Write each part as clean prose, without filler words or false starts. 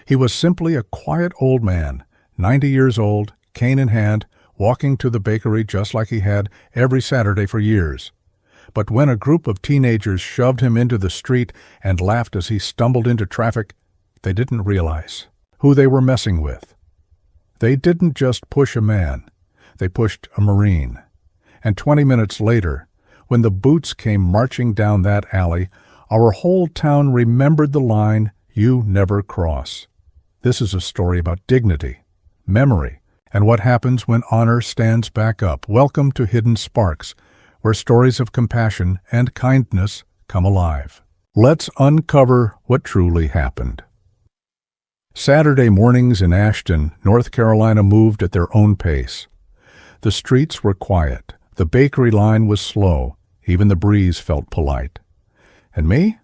He was simply a quiet old man, 90 years old, cane in hand, walking to the bakery just like he had every Saturday for years. But when a group of teenagers shoved him into the street and laughed as he stumbled into traffic, they didn't realize who they were messing with. They didn't just push a man, they pushed a Marine. And 20 minutes later, when the boots came marching down that alley, our whole town remembered the line, "You never cross." This is a story about dignity, memory, and what happens when honor stands back up. Welcome to Hidden Sparks, where stories of compassion and kindness come alive. Let's uncover what truly happened. Saturday mornings in Ashton, North Carolina moved at their own pace. The streets were quiet. The bakery line was slow. Even the breeze felt polite. And me?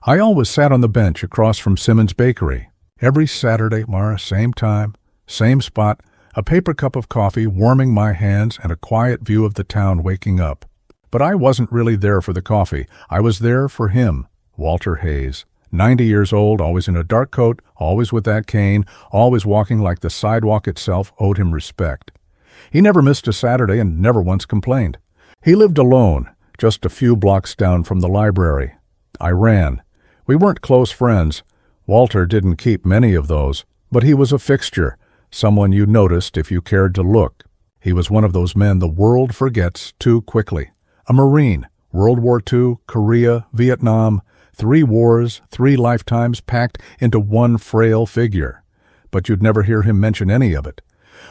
I always sat on the bench across from Simmons Bakery. Every Saturday, Mara, same time, same spot, a paper cup of coffee warming my hands and a quiet view of the town waking up. But I wasn't really there for the coffee. I was there for him, Walter Hayes. 90 years old, always in a dark coat, always with that cane, always walking like the sidewalk itself owed him respect. He never missed a Saturday and never once complained. He lived alone, just a few blocks down from the library. I ran. We weren't close friends. Walter didn't keep many of those, but he was a fixture, someone you noticed if you cared to look. He was one of those men the world forgets too quickly. A Marine, World War II, Korea, Vietnam, 3 wars, 3 lifetimes packed into one frail figure. But you'd never hear him mention any of it.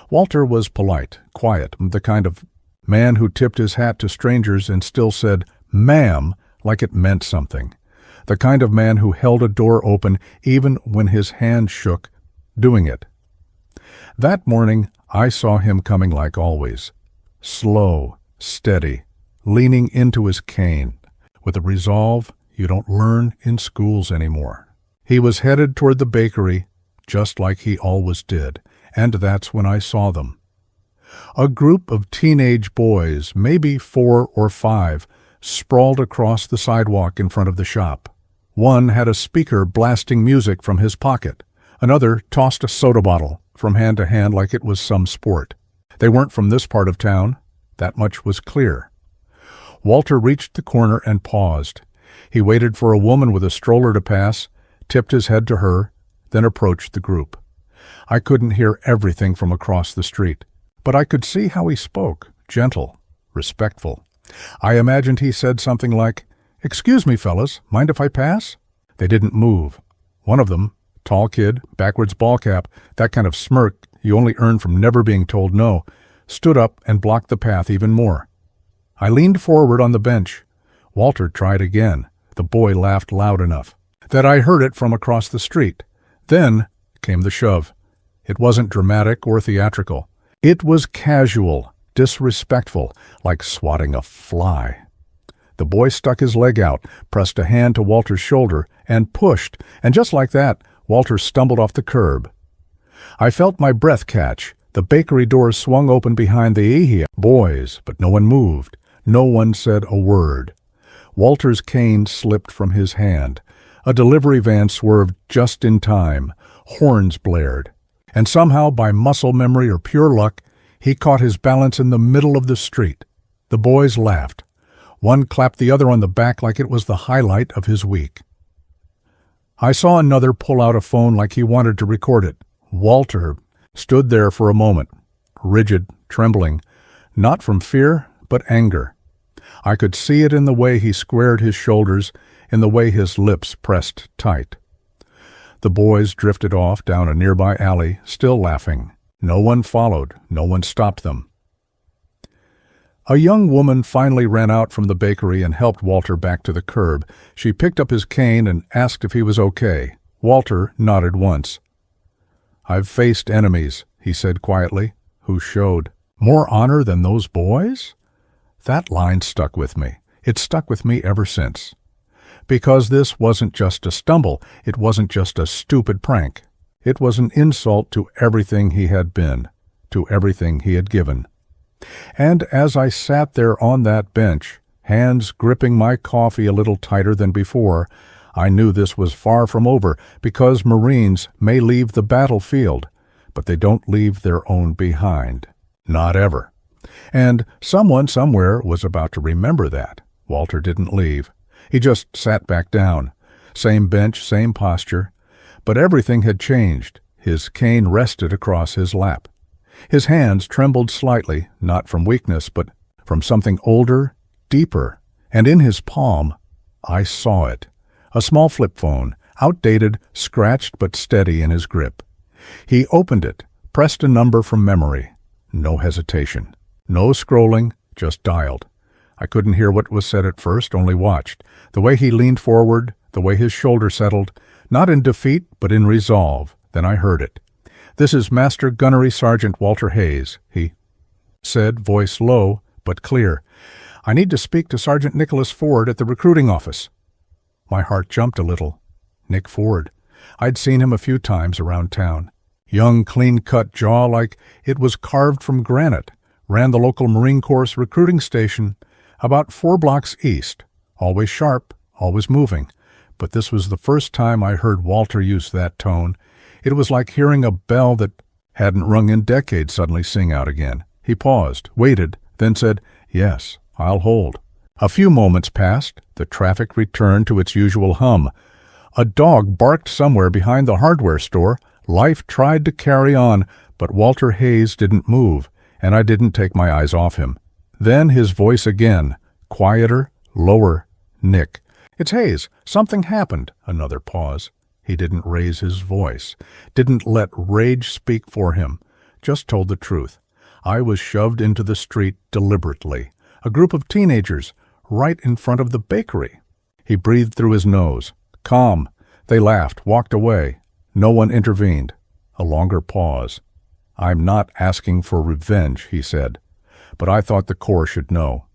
Walter was polite, quiet, the kind of man who tipped his hat to strangers and still said, "Ma'am," like it meant something. The kind of man who held a door open even when his hand shook, doing it. That morning, I saw him coming like always. Slow, steady, leaning into his cane, with a resolve you don't learn in schools anymore. He was headed toward the bakery, just like he always did, and that's when I saw them. A group of teenage boys, maybe 4 or 5, sprawled across the sidewalk in front of the shop. One had a speaker blasting music from his pocket. Another tossed a soda bottle from hand to hand like it was some sport. They weren't from this part of town. That much was clear. Walter reached the corner and paused. He waited for a woman with a stroller to pass, tipped his head to her, then approached the group. I couldn't hear everything from across the street, but I could see how he spoke, gentle, respectful. I imagined he said something like, "Excuse me, fellas, mind if I pass?" They didn't move. One of them, tall kid, backwards ball cap, that kind of smirk you only earn from never being told no, stood up and blocked the path even more. I leaned forward on the bench. Walter tried again. The boy laughed loud enough that I heard it from across the street. Then came the shove. It wasn't dramatic or theatrical. It was casual, disrespectful, like swatting a fly. The boy stuck his leg out, pressed a hand to Walter's shoulder, and pushed, and just like that, Walter stumbled off the curb. I felt my breath catch. The bakery doors swung open behind the Ihia boys, but no one moved. No one said a word. Walter's cane slipped from his hand. A delivery van swerved just in time. Horns blared. And somehow, by muscle memory or pure luck, he caught his balance in the middle of the street. The boys laughed. One clapped the other on the back like it was the highlight of his week. I saw another pull out a phone like he wanted to record it. Walter stood there for a moment, rigid, trembling, not from fear, but anger. I could see it in the way he squared his shoulders, in the way his lips pressed tight. The boys drifted off down a nearby alley, still laughing. No one followed. No one stopped them. A young woman finally ran out from the bakery and helped Walter back to the curb. She picked up his cane and asked if he was okay. Walter nodded once. "I've faced enemies," he said quietly, who showed. "More honor than those boys?" That line stuck with me. It's stuck with me ever since. Because this wasn't just a stumble. It wasn't just a stupid prank. It was an insult to everything he had been, to everything he had given. And as I sat there on that bench, hands gripping my coffee a little tighter than before, I knew this was far from over because Marines may leave the battlefield, but they don't leave their own behind. Not ever. And someone somewhere was about to remember that. Walter didn't leave. He just sat back down. Same bench, same posture. But everything had changed. His cane rested across his lap. His hands trembled slightly, not from weakness, but from something older, deeper. And in his palm, I saw it. A small flip phone, outdated, scratched but steady in his grip. He opened it, pressed a number from memory. No hesitation. No scrolling, just dialed. I couldn't hear what was said at first, only watched. The way he leaned forward, the way his shoulder settled, not in defeat, but in resolve. Then I heard it. "This is Master Gunnery Sergeant Walter Hayes," he said, voice low but clear. "I need to speak to Sergeant Nicholas Ford at the recruiting office." My heart jumped a little. Nick Ford. I'd seen him a few times around town. Young, clean-cut jaw like it was carved from granite. Ran the local Marine Corps recruiting station about 4 blocks east. Always sharp, always moving. But this was the first time I heard Walter use that tone. It was like hearing a bell that hadn't rung in decades suddenly sing out again. He paused, waited, then said, "Yes, I'll hold." A few moments passed. The traffic returned to its usual hum. A dog barked somewhere behind the hardware store. Life tried to carry on, but Walter Hayes didn't move, and I didn't take my eyes off him. Then his voice again, quieter, lower. "Nick." "It's Hayes. Something happened." Another pause. He didn't raise his voice, didn't let rage speak for him, just told the truth. I was shoved into the street deliberately. A group of teenagers, right in front of the bakery. He breathed through his nose. Calm. They laughed, walked away. No one intervened. A longer pause. "I'm not asking for revenge," he said, "but I thought the Corps should know.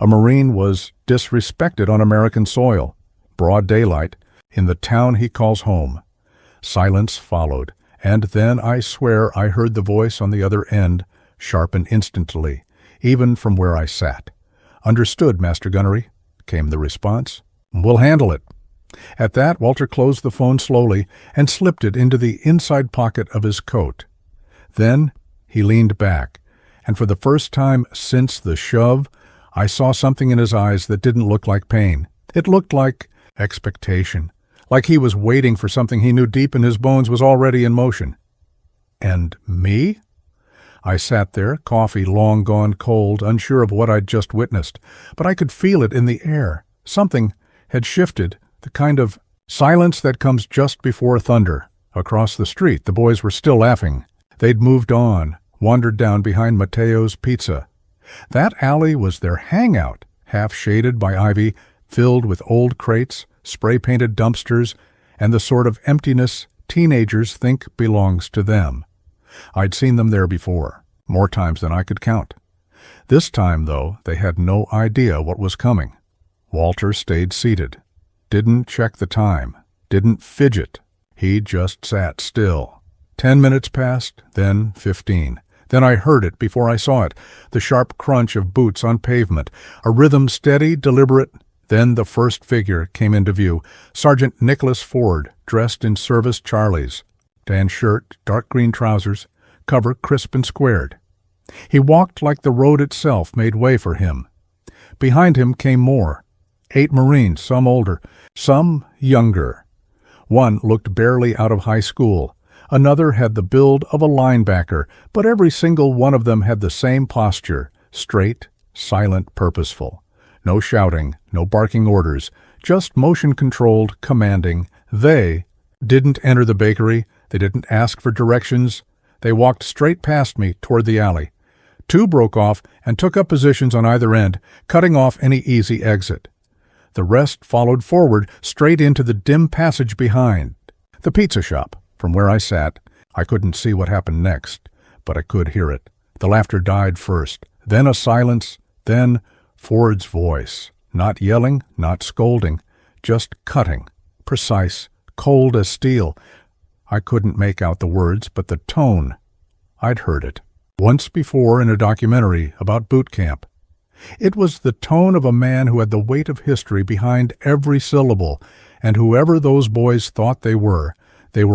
A Marine was disrespected on American soil, broad daylight, in the town he calls home." Silence followed, and then I swear I heard the voice on the other end sharpen instantly, even from where I sat. "Understood, Master Gunnery," came the response. "We'll handle it." At that, Walter closed the phone slowly and slipped it into the inside pocket of his coat. Then he leaned back, and for the first time since the shove, I saw something in his eyes that didn't look like pain. It looked like expectation, like he was waiting for something he knew deep in his bones was already in motion. And me? I sat there, coffee long gone cold, unsure of what I'd just witnessed, but I could feel it in the air. Something had shifted, the kind of silence that comes just before thunder. Across the street, the boys were still laughing. They'd moved on, wandered down behind Mateo's Pizza. That alley was their hangout, half shaded by ivy, filled with old crates, spray-painted dumpsters, and the sort of emptiness teenagers think belongs to them. I'd seen them there before, more times than I could count. This time, though, they had no idea what was coming. Walter stayed seated, didn't check the time, didn't fidget. He just sat still. 10 minutes passed, then 15. Then I heard it before I saw it, the sharp crunch of boots on pavement, a rhythm steady, deliberate. Then the first figure came into view, Sergeant Nicholas Ford, dressed in service Charlies. Tan shirt, dark green trousers, cover crisp and squared. He walked like the road itself made way for him. Behind him came more. 8 Marines, some older, some younger. One looked barely out of high school. Another had the build of a linebacker, but every single one of them had the same posture, straight, silent, purposeful. No shouting, no barking orders, just motion-controlled, commanding. They didn't enter the bakery. They didn't ask for directions. They walked straight past me toward the alley. 2 broke off and took up positions on either end, cutting off any easy exit. The rest followed forward, straight into the dim passage behind. The pizza shop. From where I sat, I couldn't see what happened next, but I could hear it. The laughter died first, then a silence, then Ford's voice. Not yelling, not scolding, just cutting, precise, cold as steel. I couldn't make out the words, but the tone. I'd heard it once before in a documentary about boot camp. It was the tone of a man who had the weight of history behind every syllable, And whoever those boys thought they were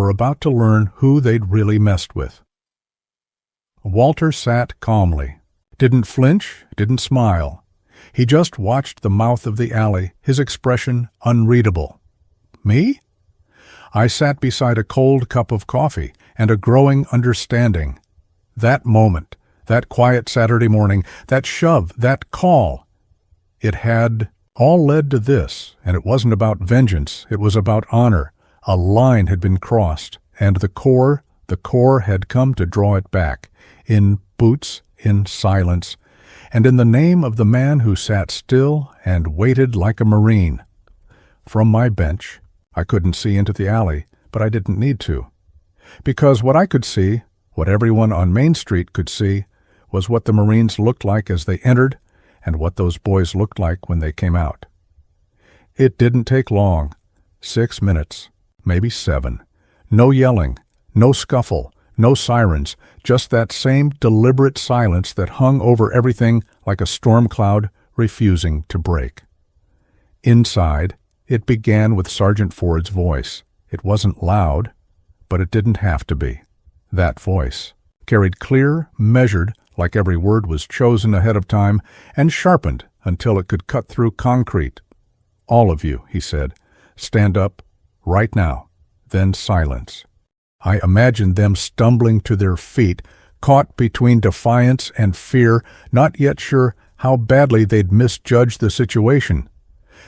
about to learn who they'd really messed with. Walter sat calmly, didn't flinch, didn't smile. He just watched the mouth of the alley, his expression unreadable. Me? I sat beside a cold cup of coffee and a growing understanding. That moment, that quiet Saturday morning, that shove, that call, it had all led to this, and it wasn't about vengeance, it was about honor. A line had been crossed, and the Corps had come to draw it back, in boots, in silence, and in the name of the man who sat still and waited like a Marine. From my bench, I couldn't see into the alley, but I didn't need to. Because what I could see, what everyone on Main Street could see, was what the Marines looked like as they entered, and what those boys looked like when they came out. It didn't take long. 6 minutes, maybe 7. No yelling, no scuffle, no sirens, just that same deliberate silence that hung over everything like a storm cloud refusing to break. Inside, it began with Sergeant Ford's voice. It wasn't loud, but it didn't have to be. That voice, carried clear, measured, like every word was chosen ahead of time, and sharpened until it could cut through concrete. "All of you," he said, "stand up, right now." Then silence. I imagined them stumbling to their feet, caught between defiance and fear, not yet sure how badly they'd misjudged the situation.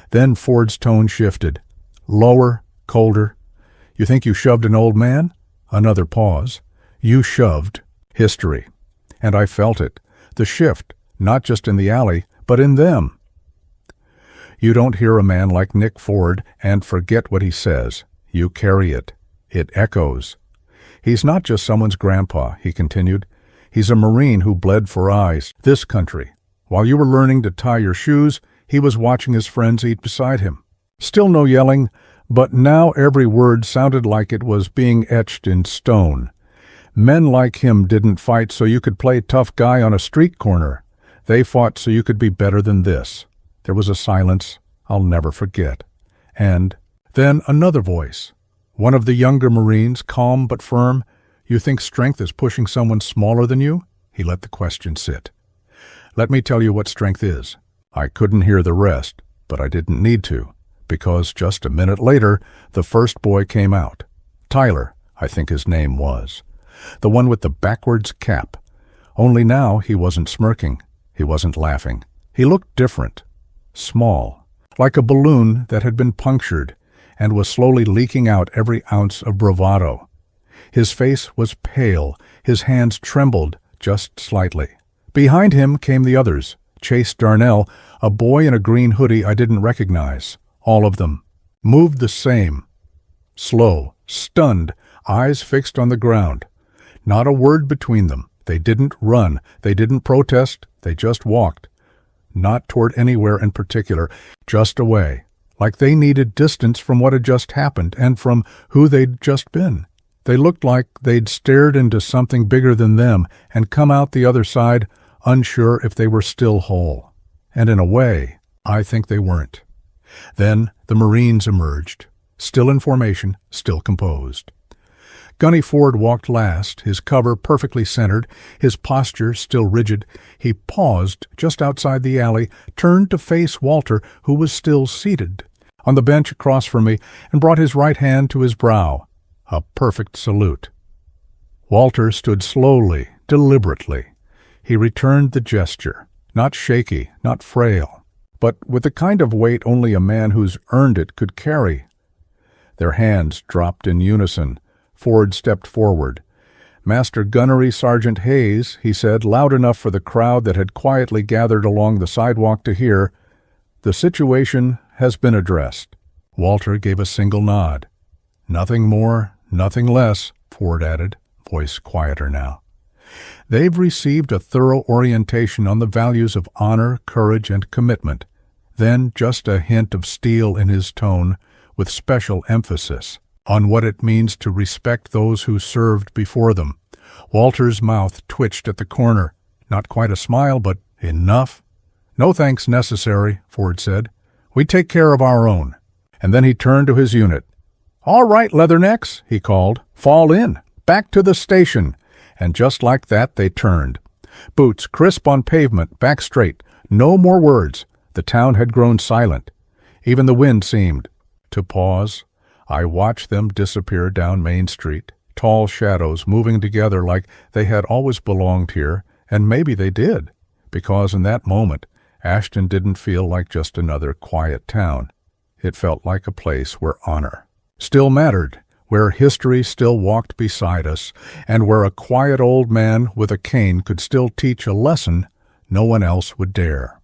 Then Ford's tone shifted. Lower, colder. "You think you shoved an old man?" Another pause. "You shoved history." And I felt it. The shift, not just in the alley, but in them. You don't hear a man like Nick Ford and forget what he says. You carry it. It echoes. "He's not just someone's grandpa," he continued. "He's a Marine who bled for eyes, this country. While you were learning to tie your shoes, he was watching his friends eat beside him. Still no yelling, but now every word sounded like it was being etched in stone. Men like him didn't fight so you could play tough guy on a street corner. They fought so you could be better than this." There was a silence I'll never forget. And then another voice. One of the younger Marines, calm but firm. "You think strength is pushing someone smaller than you?" He let the question sit. "Let me tell you what strength is." I couldn't hear the rest, but I didn't need to, because just a minute later, the first boy came out. Tyler, I think his name was. The one with the backwards cap. Only now he wasn't smirking. He wasn't laughing. He looked different. Small, like a balloon that had been punctured and was slowly leaking out every ounce of bravado. His face was pale. His hands trembled just slightly. Behind him came the others. Chase Darnell, a boy in a green hoodie I didn't recognize. All of them moved the same. Slow, stunned, eyes fixed on the ground. Not a word between them. They didn't run. They didn't protest. They just walked. Not toward anywhere in particular, just away, like they needed distance from what had just happened and from who they'd just been. They looked like they'd stared into something bigger than them and come out the other side unsure if they were still whole. And in a way, I think they weren't. Then the Marines emerged, still in formation, still composed. Gunny Ford walked last, his cover perfectly centered, his posture still rigid. He paused just outside the alley, turned to face Walter, who was still seated on the bench across from me, and brought his right hand to his brow. A perfect salute. Walter stood slowly, deliberately. He returned the gesture, not shaky, not frail, but with the kind of weight only a man who's earned it could carry. Their hands dropped in unison. Ford stepped forward. "Master Gunnery Sergeant Hayes," he said, loud enough for the crowd that had quietly gathered along the sidewalk to hear, "the situation has been addressed." Walter gave a single nod. "Nothing more, nothing less," Ford added, voice quieter now. "They've received a thorough orientation on the values of honor, courage, and commitment." Then just a hint of steel in his tone, with special emphasis on what it means to respect those who served before them. Walter's mouth twitched at the corner. Not quite a smile, but enough. "No thanks necessary," Ford said. "We take care of our own." And then he turned to his unit. "All right, Leathernecks," he called. "Fall in. Back to the station." And just like that they turned. Boots crisp on pavement, back straight. No more words. The town had grown silent. Even the wind seemed to pause. I watched them disappear down Main Street, tall shadows moving together like they had always belonged here, and maybe they did, because in that moment Ashton didn't feel like just another quiet town. It felt like a place where honor still mattered, where history still walked beside us, and where a quiet old man with a cane could still teach a lesson no one else would dare.